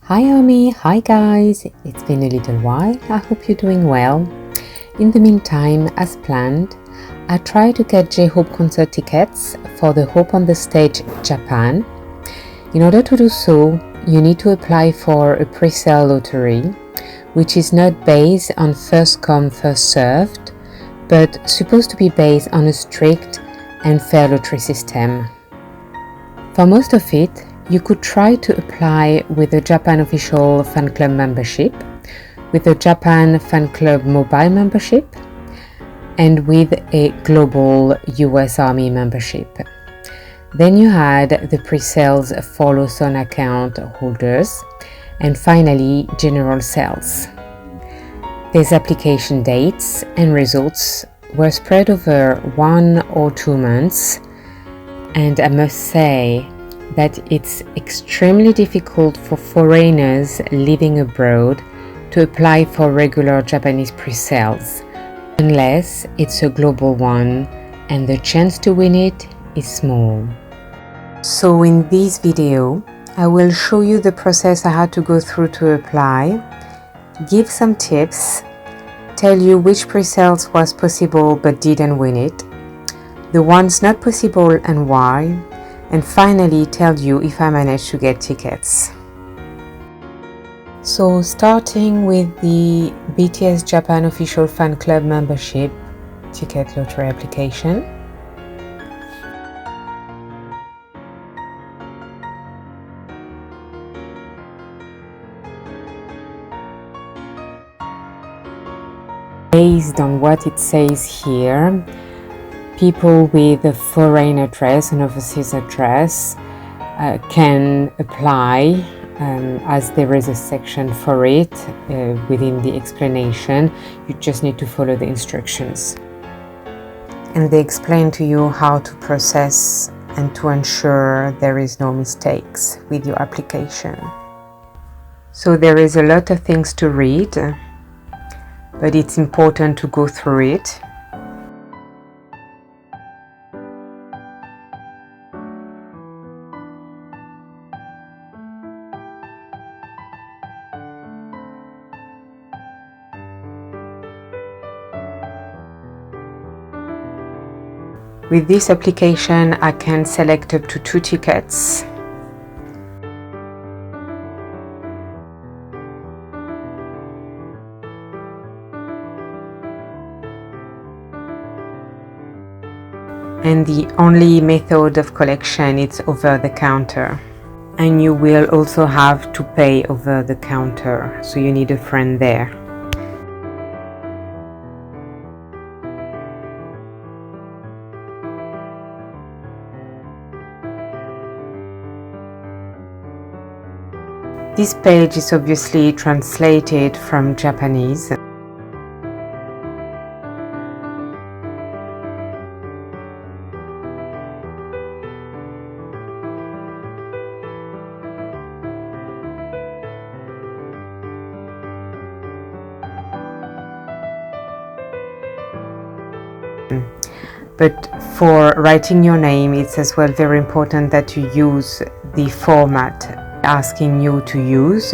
Hi Ami, hi guys, it's been a little while, I hope you're doing well. In the meantime, as planned, I tried to get J-Hope concert tickets for the Hope on the Stage Japan. In order to do so, you need to apply for a pre-sale lottery, which is not based on first come first served, but supposed to be based on a strict and fair lottery system. For most of it, you could try to apply with a Japan official fan club membership, with a Japan fan club mobile membership, and with a global US Army membership. Then you had the pre-sales for Lawson account holders, and finally general sales. These application dates and results were spread over 1 or 2 months, and I must say that it's extremely difficult for foreigners living abroad to apply for regular Japanese pre-sales, unless it's a global one and the chance to win it is small. So in this video, I will show you the process I had to go through to apply, give some tips, tell you which pre-sales was possible but didn't win it, the ones not possible and why, and finally tell you if I managed to get tickets. So starting with the BTS Japan official fan club membership ticket lottery application. Based on what it says here, people with a foreign address, an overseas address, can apply as there is a section for it within the explanation. You just need to follow the instructions. And they explain to you how to process and to ensure there is no mistakes with your application. So there is a lot of things to read, but it's important to go through it. With this application, I can select up to 2 tickets. And the only method of collection is over the counter. And you will also have to pay over the counter, so you need a friend there. This page is obviously translated from Japanese. But for writing your name, it's as well very important that you use the format asking you to use.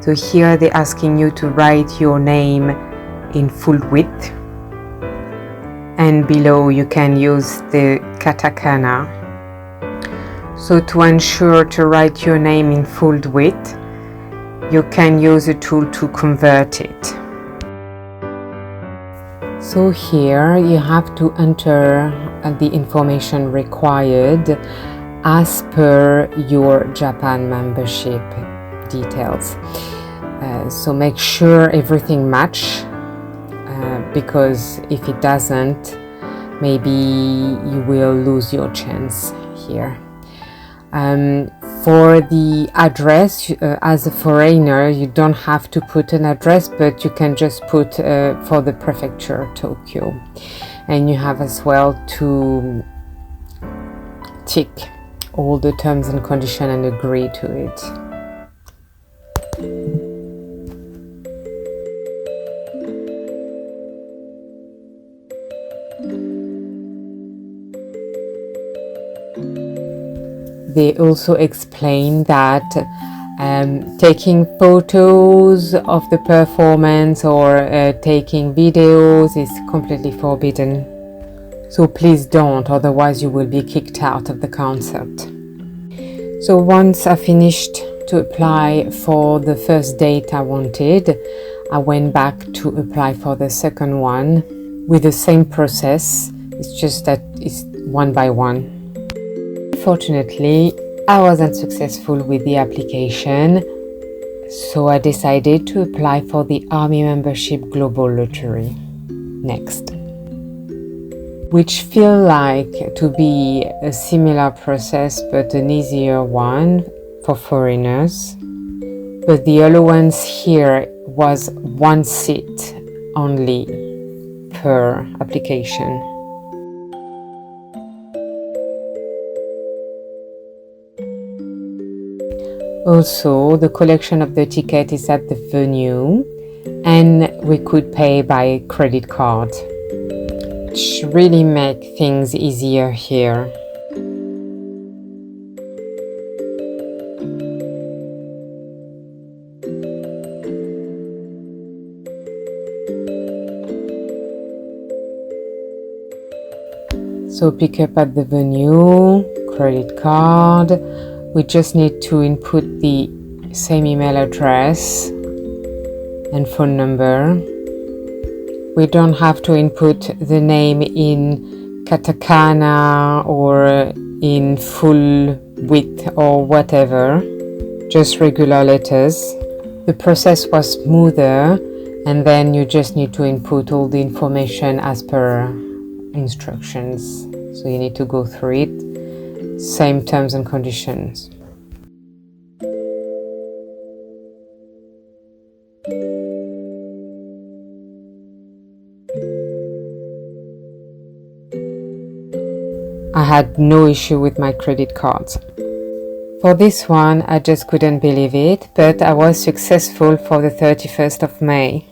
So here they're asking you to write your name in full width, and below you can use the katakana. So to ensure to write your name in full width, you can use a tool to convert it. So here you have to enter the information required as per your Japan membership details. So make sure everything match, because if it doesn't, maybe you will lose your chance here. For the address, as a foreigner, you don't have to put an address, but you can just put for the prefecture Tokyo. And you have as well to tick all the terms and conditions and agree to it. They also explain that taking photos of the performance or taking videos is completely forbidden. So please don't, otherwise you will be kicked out of the concert. So once I finished to apply for the first date I wanted, I went back to apply for the second one with the same process. It's just that it's one by one. Fortunately, I wasn't successful with the application, so I decided to apply for the Army Membership Global Lottery next, which feel like to be a similar process but an easier one for foreigners. But the allowance here was one seat only per application. Also, the collection of the ticket is at the venue and we could pay by credit card, which really make things easier here. So pick up at the venue, credit card. We just need to input the same email address and phone number. We don't have to input the name in katakana or in full width or whatever, just regular letters. The process was smoother, and then you just need to input all the information as per instructions. So you need to go through it. Same terms and conditions. I had no issue with my credit cards. For this one, I just couldn't believe it, but I was successful for the 31st of May.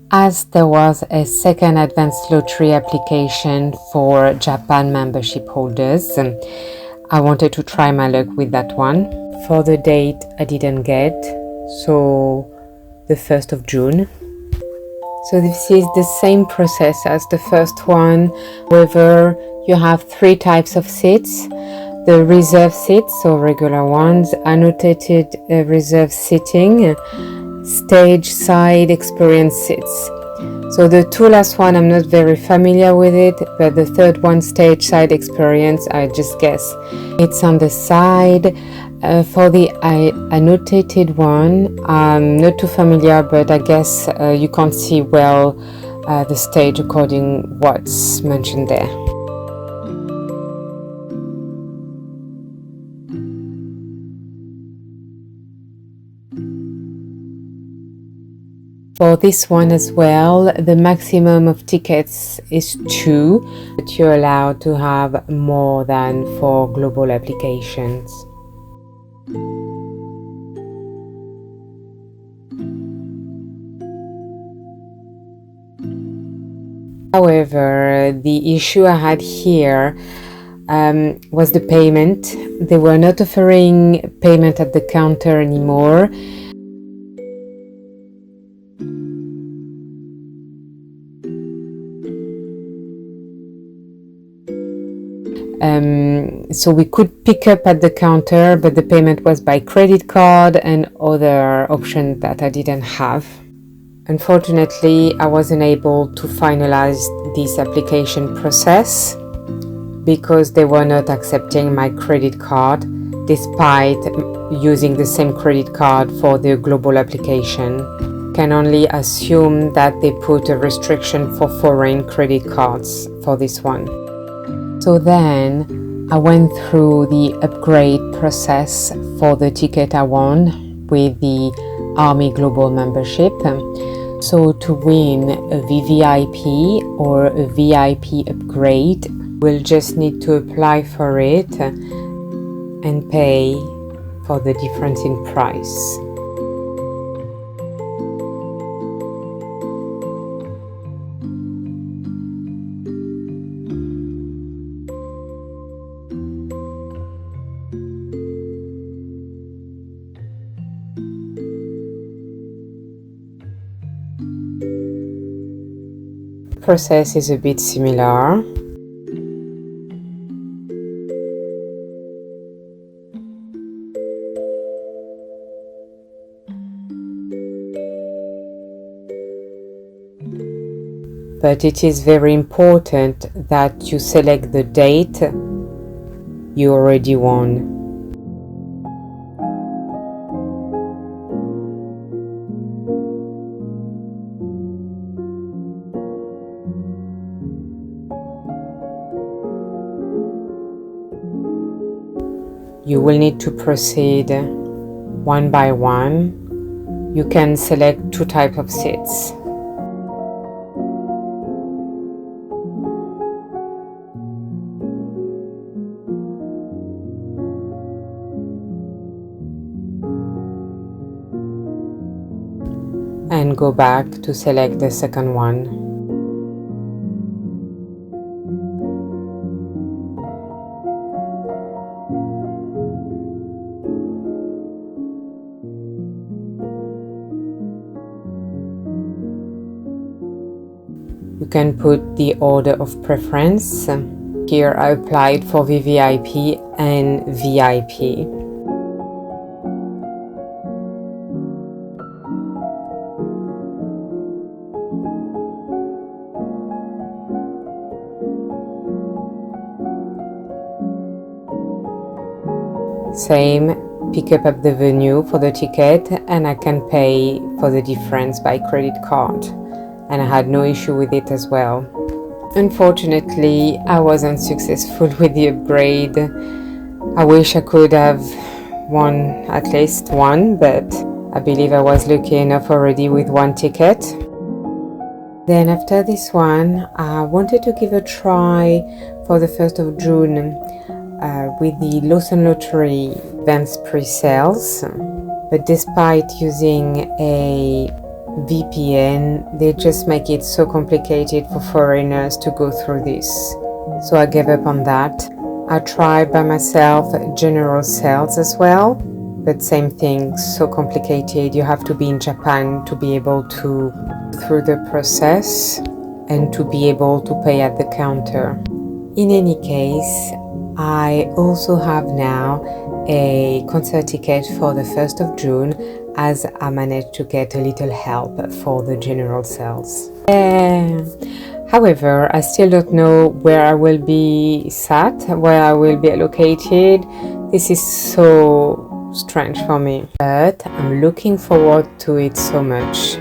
As there was a second advanced lottery application for Japan membership holders, I wanted to try my luck with that one. For the date I didn't get, so the 1st of June. So this is the same process as the first one. However, you have 3 types of seats. The reserve seats, so regular ones, annotated reserve seating, stage side experience seats. So the 2 last one, I'm not very familiar with it, but the 3rd one, stage side experience, I just guess it's on the side. For the annotated one, I'm not too familiar, but I guess you can't see well the stage according what's mentioned there. For this one as well, the maximum of tickets is 2, but you're allowed to have more than 4 global applications. However, the issue I had here was the payment. They were not offering payment at the counter anymore. So we could pick up at the counter, but the payment was by credit card and other options that I didn't have. Unfortunately, I wasn't able to finalize this application process because they were not accepting my credit card despite using the same credit card for the global application. Can only assume that they put a restriction for foreign credit cards for this one. So then I went through the upgrade process for the ticket I won with the Army Global Membership. So to win a VVIP or a VIP upgrade, we'll just need to apply for it and pay for the difference in price. process is a bit similar. But it is very important that you select the date you already won. You will need to proceed one by one. You can select 2 types of seats. And go back to select the second one. You can put the order of preference. Here I applied for VVIP and VIP. Same, pick up the venue for the ticket and I can pay for the difference by credit card. And I had no issue with it as well. Unfortunately, I wasn't successful with the upgrade. I wish I could have won at least one, but I believe I was lucky enough already with 1 ticket. Then after this one, I wanted to give a try for the 1st of June with the Lawson Lottery advanced pre-sales. But despite using a VPN, they just make it so complicated for foreigners to go through this. So I gave up on that. I tried by myself general sales as well, but same thing, so complicated. You have to be in Japan to be able to go through the process and to be able to pay at the counter. In any case, I also have now a concert ticket for the 1st of June, as I managed to get a little help for the general sales. However, I still don't know where I will be sat, where I will be allocated. This is so strange for me, but I'm looking forward to it so much.